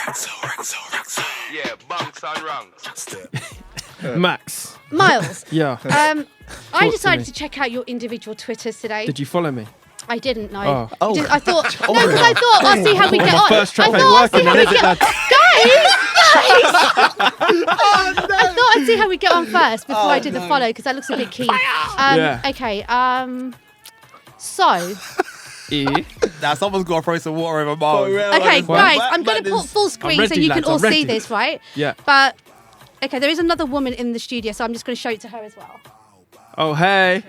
Rak-Su. Yeah, bunks and rungs. Max. Miles. Yeah. I decided to check out your individual Twitters today. Did you follow me? I didn't know. Oh. I thought no, because I thought I'll see how we get on. First trap I ain't thought working, then, is it, lad? I thought I'd see how we get on first before I did the follow because that looks a bit key. Yeah. Okay. So. Now someone's got to throw some water over Miles. Okay, guys, I'm going to put full screen so you can all see this, right? Yeah. But okay, there is another woman in the studio, so I'm just going to show it to her as well. Oh, hey.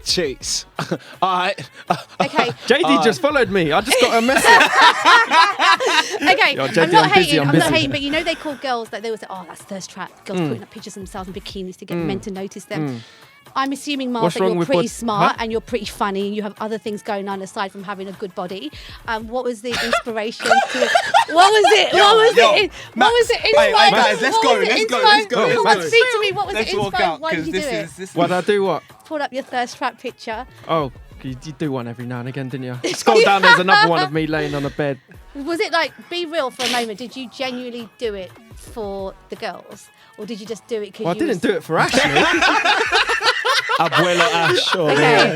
Chase. All right. Okay. JD just followed me. I just got a message. Okay, Yo, JD, I'm not I'm busy, hating. I'm I'm not busy. hating, but you know they call girls like they will say, "Oh, that's thirst trap." Girls putting up pictures of themselves in bikinis to get men to notice them. I'm assuming, Miles, What's that wrong you're with pretty bod- smart huh? and you're pretty funny and you have other things going on aside from having a good body. What was the inspiration to? What was it? What was it? What was it inspired? guys, let's go, let's go. Come on, speak to me. What was it Let's walk inspired? out Why did you do it? What did I do? What? Pulled up your thirst trap picture. Oh, you do one every now and again, didn't you? Scroll down, there's another one of me laying on a bed. Was it like, be real for a moment, did you genuinely do it for the girls? Or did you just do it because Well, I didn't do it for Ashley. Abuela Ash. Okay.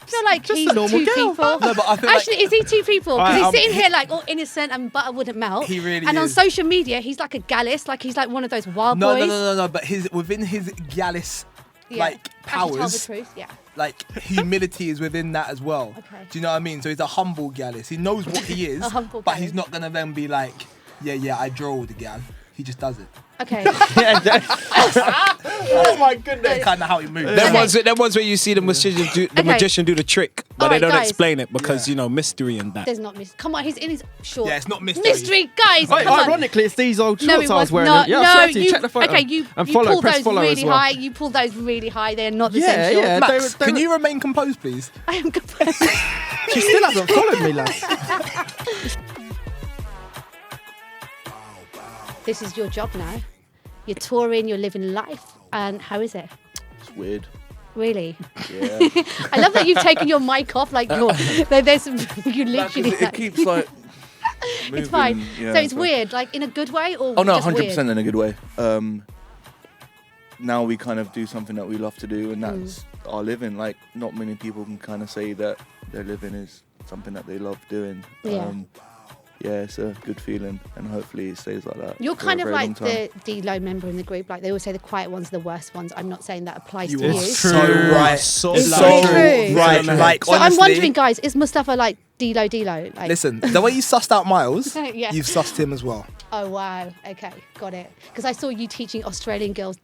I feel like Just he's a normal two girl. people. No, but I feel Actually, is he two people? Because Alright, he's sitting here like all innocent and butter wouldn't melt. He really And on is. social media, he's like a gallus, like he's like one of those wild boys. No. But within his Gallus, Yeah. like Actually tell powers, the truth, yeah. like humility is within that as well. Okay. Do you know what I mean? So he's a humble Gallus. He knows what he is, A humble but Gallus. he's not gonna then be like, yeah, I drove the gal. He just does it. Okay. Oh my goodness! That's kind of how he moves. Them ones where you see the magician do the trick, but they Alright, don't guys. explain it because, you know, mystery and that. There's not mystery. Come on, he's in his shorts. Yeah, it's not mystery. Mystery, guys. Wait, come on. ironically, it's these old No, shorts it I was was wearing. not. Yeah, I no, swear to you, you, check the photo. okay, you and you follow, pulled press those follow really as well. high. You pulled those really high. They're not the Yeah, same shorts. yeah. Max, They can were- you remain composed, please? I am good. She still hasn't followed me, lads. This is your job now. You're touring. You're living life. And how is it? It's weird. Really? Yeah. I love that you've taken your mic off. Like you're, there's you literally. it keeps like. Moving, It's fine. yeah, So it's weird, like in a good way, or Oh no, just 100% weird? in a good way. Now we kind of do something that we love to do, and that's our living. Like, not many people can kind of say that their living is something that they love doing. Yeah. Yeah, it's a good feeling, and hopefully it stays like that. You're for kind a of very like long time. the D-low member in the group. Like they always say, the quiet ones are the worst ones. I'm not saying that applies to are you. It's true. so right. So It's so so true. right. Like, So honestly, I'm wondering, guys, is Mustafa like D-low? Like, listen, the way you sussed out Miles, Yeah. you've sussed him as well. Oh wow, okay, got it. Because I saw you teaching Australian girls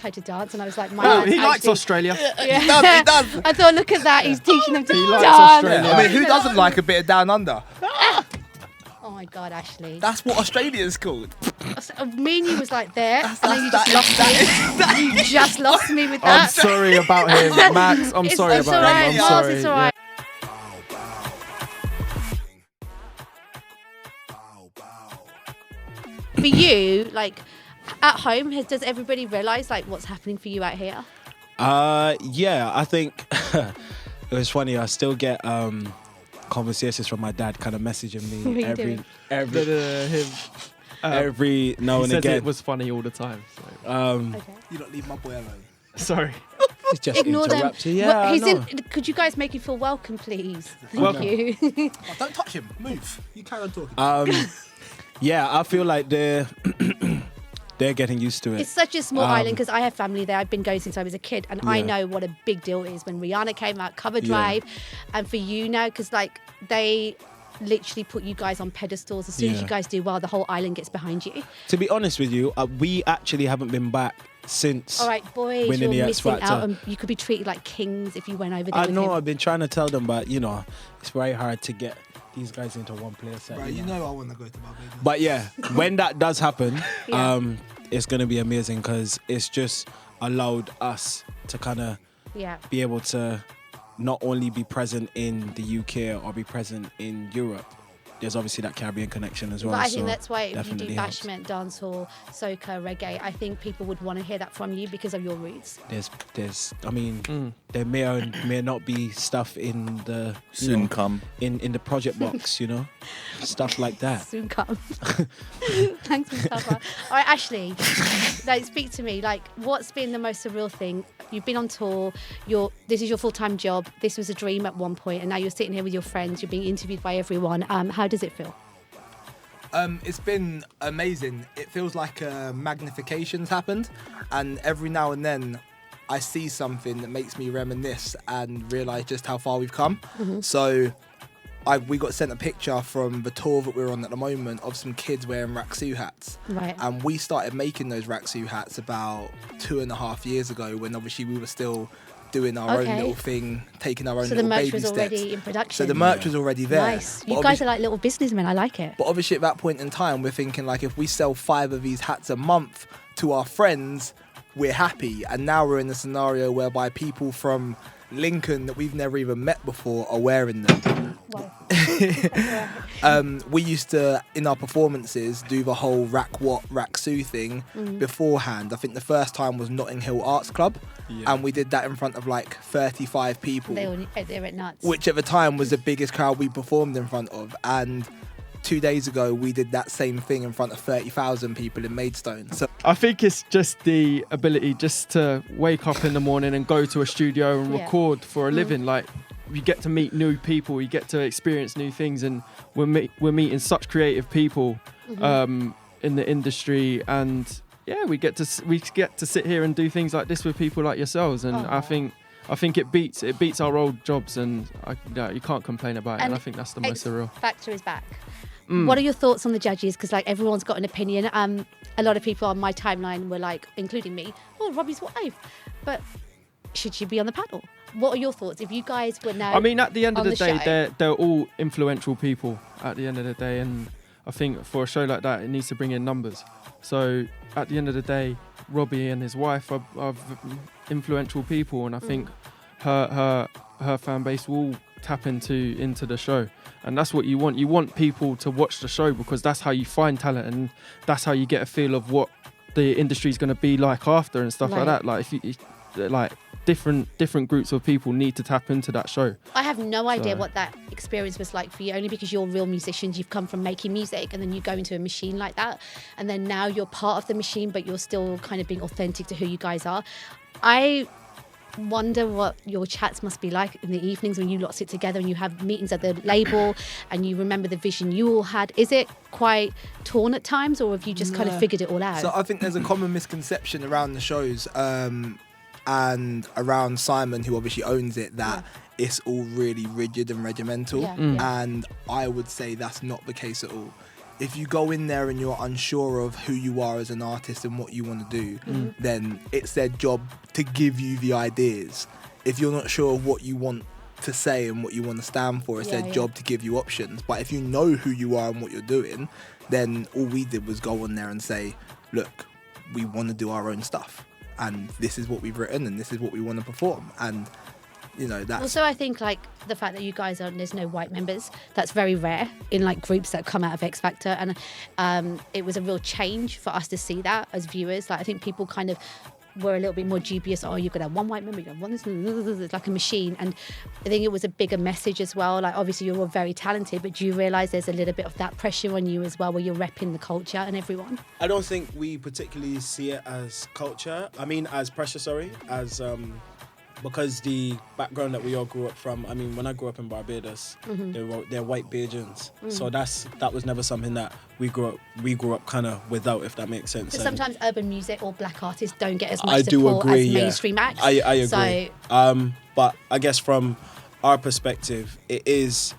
how to dance, and I was like, my Oh, man's he likes actually- Australia. Yeah. He does. I thought, look at that, he's teaching them to He likes dance. Australia. I mean, who doesn't like a bit of down under? Oh my God, Ashley. That's what Australia's called. Me and you was like there, and then you just lost me. You just lost me with I'm that. sorry about him, Max. I'm It's- sorry it's about alright, him. I'm Miles, sorry. it's alright. For you, like at home, does everybody realise like what's happening for you out here? Yeah, I think it was funny. I still get conversations from my dad kind of messaging What are me you doing? every now He and says again. it was funny all the time. So. Okay. You don't leave my boy alone. Sorry. It's just Ignore them. interrupt you. Yeah, He's I know. could you guys make him feel welcome, please? Thank Welcome. you. Oh, don't touch him. Move. You carry on talking. Yeah, I feel like they're getting used to it. It's such a small island because I have family there. I've been going since I was a kid, and I know what a big deal it is when Rihanna came out, Cover Drive, and for you now, because like they literally put you guys on pedestals. As soon as you guys do well, the whole island gets behind you. To be honest with you, we actually haven't been back since. All right, boys, winning the you're X missing Factor. out, and you could be treated like kings if you went over there. I with know him. I've been trying to tell them, but you know, it's very hard to get these guys into one place. Right, you know I want to go to Barbados. But yeah, when that does happen, Yeah. it's gonna be amazing because it's just allowed us to kind of Yeah. be able to not only be present in the UK or be present in Europe, there's obviously that Caribbean connection as well. But I so think that's why if you do definitely helps. bashment, dancehall, soca, reggae, I think people would want to hear that from you because of your roots. I mean, there may or may not be stuff in the Soon come. in the project box, stuff like that. Soon come. Thanks, Mustafa. All right, Ashley, speak to me. Like, what's been the most surreal thing? You've been on tour. This is your full-time job. This was a dream at one point, and now you're sitting here with your friends. You're being interviewed by everyone. How does it feel? It's been amazing. It feels like magnification's happened, and every now and then I see something that makes me reminisce and realise just how far we've come. So we got sent a picture from the tour that we're on at the moment of some kids wearing Rak-Su hats. Right. And we started making those Rak-Su hats about 2.5 years ago, when obviously we were still doing our own little thing, taking our own little baby steps. So the merch was already in production. So the merch was already there. Nice. You guys are like little businessmen. I like it. But obviously at that point in time, we're thinking like, if we sell 5 of these hats a month to our friends, we're happy. And now we're in a scenario whereby people from Lincoln that we've never even met before are wearing them. Wow. We used to, in our performances, do the whole Rak-Su thing beforehand. I think the first time was Notting Hill Arts Club, and we did that in front of like 35 people. They went nuts. Which at the time was the biggest crowd we performed in front of. And 2 days ago, we did that same thing in front of 30,000 people in Maidstone. So I think it's just the ability just to wake up in the morning and go to a studio and record for a living. Like, you get to meet new people, you get to experience new things, and we're meeting such creative people in the industry, and we get to sit here and do things like this with people like yourselves, and I think it beats our old jobs, and you can't complain about it. And I think that's the most surreal. Factor is back. What are your thoughts on the judges? Because like everyone's got an opinion. A lot of people on my timeline were like, including me, "Oh, Robbie's wife," but should she be on the panel? What are your thoughts? If you guys were now, I mean, at the end of the day, show, they're all influential people. At the end of the day, and I think for a show like that, it needs to bring in numbers. So at the end of the day, Robbie and his wife are influential people, and I think her fan base will tap into the show, and that's what you want. You want people to watch the show because that's how you find talent, and that's how you get a feel of what the industry is going to be like after and stuff like that. Like different groups of people need to tap into that show. I have no idea what that experience was like for you, only because you're real musicians. You've come from making music, and then you go into a machine like that, and then now you're part of the machine, but you're still kind of being authentic to who you guys are. I wonder what your chats must be like in the evenings when you lot sit together and you have meetings at the label and you remember the vision you all had. Is it quite torn at times, or have you just kind of figured it all out? So I think there's a common misconception around the shows and around Simon, who obviously owns it, that it's all really rigid and regimental. And I would say that's not the case at all. If you go in there and you're unsure of who you are as an artist and what you want to do, then it's their job to give you the ideas. If you're not sure of what you want to say and what you want to stand for, it's their job to give you options. But if you know who you are and what you're doing, then all we did was go on there and say, look, we want to do our own stuff, and this is what we've written, and this is what we want to perform. And that's also, I think like the fact that you guys there's no white members, that's very rare in like groups that come out of X Factor, and it was a real change for us to see that as viewers. Like, I think people kind of were a little bit more dubious. Oh, you're gonna have one white member, you have one this, it's like a machine. And I think it was a bigger message as well. Like, obviously you're all very talented, but do you realise there's a little bit of that pressure on you as well, where you're repping the culture and everyone? I don't think we particularly see it as culture. I mean, as pressure. Sorry, as because the background that we all grew up from. I mean, when I grew up in Barbados, they're white Bajans, so that was never something that we grew up kind of without, if that makes sense. But sometimes urban music or black artists don't get as much support as mainstream acts. I agree. So, but I guess from our perspective, it is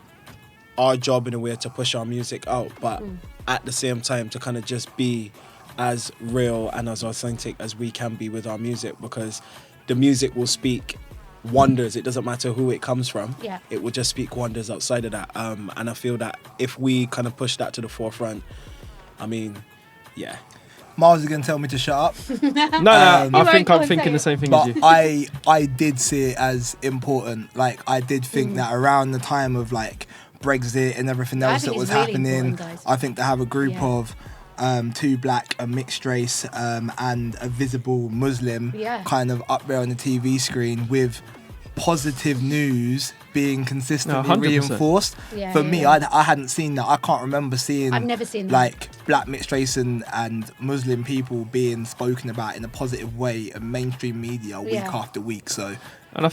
our job in a way to push our music out, but at the same time to kind of just be as real and as authentic as we can be with our music, because the music will speak wonders. It doesn't matter who it comes from. Yeah. It will just speak wonders outside of that. And I feel that if we kind of push that to the forefront, I mean, yeah. Miles is going to tell me to shut up. No, I think I'm thinking the same thing as But you. I did see it as important. Like, I did think that around the time of like Brexit and everything I else think that was it's really happening. important, guys. I think to have a group Yeah. of 2 black, a mixed race, and a visible Muslim Yeah. kind of up there on the TV screen with positive news being consistently 100%. reinforced. Yeah, For yeah, me, yeah. I hadn't seen that. I can't remember seeing I've never seen that. like black, mixed race and Muslim people being spoken about in a positive way in mainstream media week Yeah. after week. So And I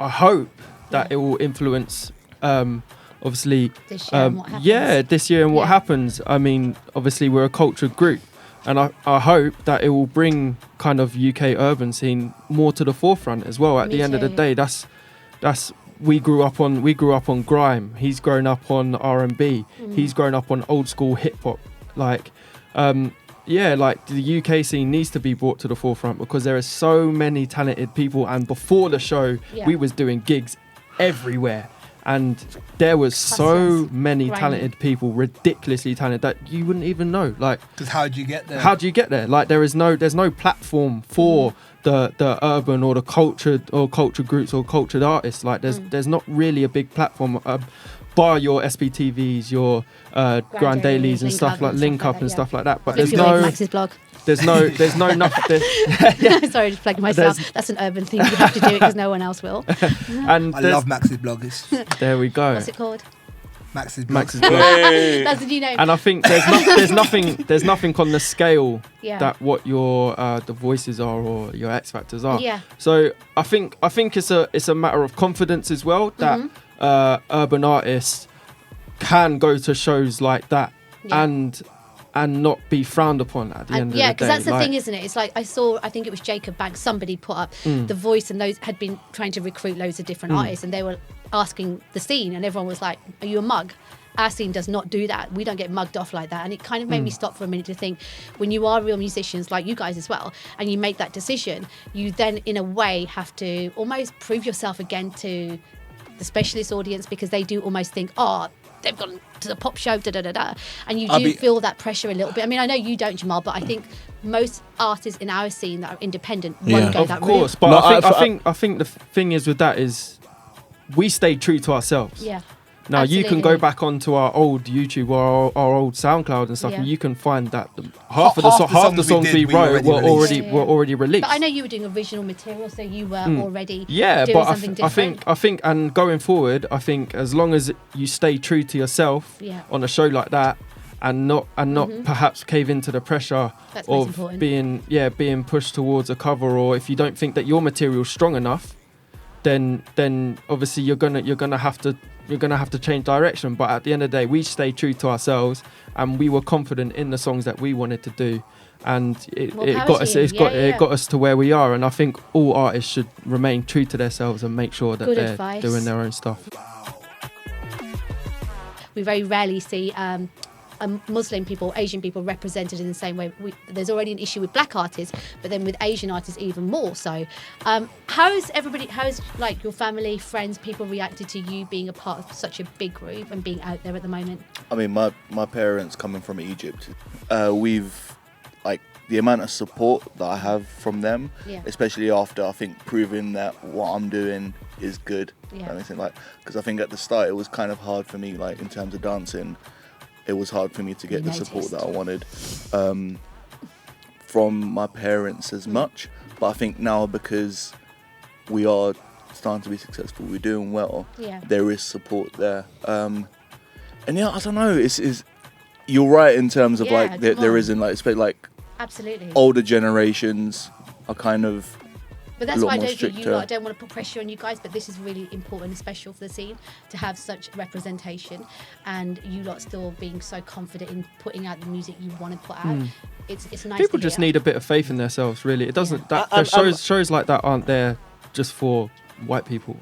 hope that it will influence, obviously, This year and what happens. this year and what Yeah. happens. I mean, obviously, we're a cultured group, and I hope that it will bring kind of UK urban scene more to the forefront as well. At Me the end of the too. day, that's we grew up on grime. He's grown up on R&B. He's grown up on old school hip hop. Like, like the UK scene needs to be brought to the forefront because there are so many talented people. And before the show, Yeah. we was doing gigs everywhere, and there was so Hustlers, many grinding. talented people, ridiculously talented, that you wouldn't even know. Like, because how do you get there? how do you get there? Like, there's no platform for the urban or the cultured groups or cultured artists. Like, there's not really a big platform. Bar your SBTVs, your Grand Dailies and Link stuff Up like and Link stuff Up like and that, stuff like that. But If there's you read no Max's blog. there's no nothing. Sorry, just plugging myself. That's an urban thing. You have to do it because no one else will. And I there's- love Max's blog. It's there we go. What's it called? Max's blog. Max's blog. That's the new name. And I think there's nothing on the scale Yeah. that what your the voices are or your X factors are. Yeah. So I think it's a matter of confidence as well that Mm-hmm. urban artists can go to shows like that Yeah. and not be frowned upon at the end of the day. Yeah, because that's the Like, thing, isn't it? It's like I think it was Jacob Banks, somebody put up The Voice, and those had been trying to recruit loads of different artists, and they were asking the scene, and everyone was like, are you a mug? Our scene does not do that. We don't get mugged off like that. And it kind of made me stop for a minute to think, when you are real musicians, like you guys as well, and you make that decision, you then in a way have to almost prove yourself again to the specialist audience, because they do almost think, oh, they've gone to the pop show, and you do feel that pressure a little bit. I mean, I know you don't, Jamal, but I think most artists in our scene that are independent won't go of that course, route. but No, I think the thing is with that is we stay true to ourselves. Yeah. Now you can go absolutely. back onto our old YouTube or our old SoundCloud and stuff, Yeah. and you can find that half the songs we we wrote already were already released. But I know you were doing original material, so you were already Yeah, doing but something different. I think, and going forward, I think as long as you stay true to yourself Yeah. on a show like that, and not perhaps cave into the pressure That's most of important. being pushed towards a cover, or if you don't think that your material's strong enough, then obviously you're gonna have to change direction. But at the end of the day, we stayed true to ourselves, and we were confident in the songs that we wanted to do, and it More power got to us. you. It got us to where we are. And I think all artists should remain true to themselves and make sure that Good they're advice. doing their own stuff. We very rarely see Muslim people, Asian people represented in the same way. There's already an issue with black artists, but then with Asian artists even more so. How's like your family, friends, people reacted to you being a part of such a big group and being out there at the moment? I mean, my parents coming from Egypt, we've like the amount of support that I have from them, Yeah. especially after I think proving that what I'm doing is good. Yeah. That makes sense. Like, because I think at the start it was kind of hard for me, like in terms of dancing, it was hard for me to get You the support noticed. that I wanted from my parents as much. But I think now because we are starting to be successful, we're doing well. Yeah. There is support there. And yeah, I don't know. It's you're right in terms of Yeah, like there come on. isn't like like Absolutely. older generations are kind of But that's a lot why I more don't think stricter. I don't want to put pressure on you guys, but this is really important and special for the scene to have such representation, and you lot still being so confident in putting out the music you want to put out. It's nice. People to just hear. need a bit of faith in themselves, really. It doesn't. Yeah. That shows like that aren't there just for white people.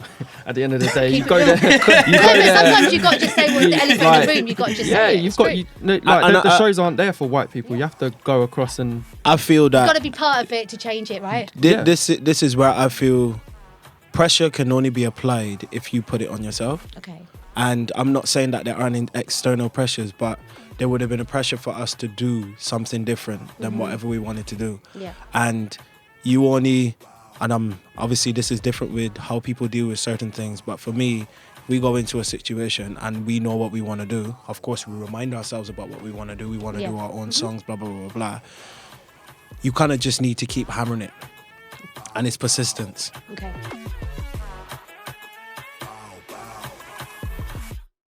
At the end of the day, you Keep go it there. real. You go there. Sometimes you've got to just say, well, the elephant in the room. You've got to just Yeah, say it. you've It's got true. you. No, like And the I- shows aren't there for white people. You have to go across and I feel You've got to that be part of it to change it, right? Yeah. this is where I feel pressure can only be applied if you put it on yourself. Okay. And I'm not saying that there aren't external pressures, but there would have been a pressure for us to do something different than whatever we wanted to do. Yeah. And you only, and I'm obviously this is different with how people deal with certain things, but for me, we go into a situation and we know what we want to do. Of course, we remind ourselves about what we want to do. We want to do our own songs, blah, blah, blah, blah. You kind of just need to keep hammering it. And it's persistence. Okay.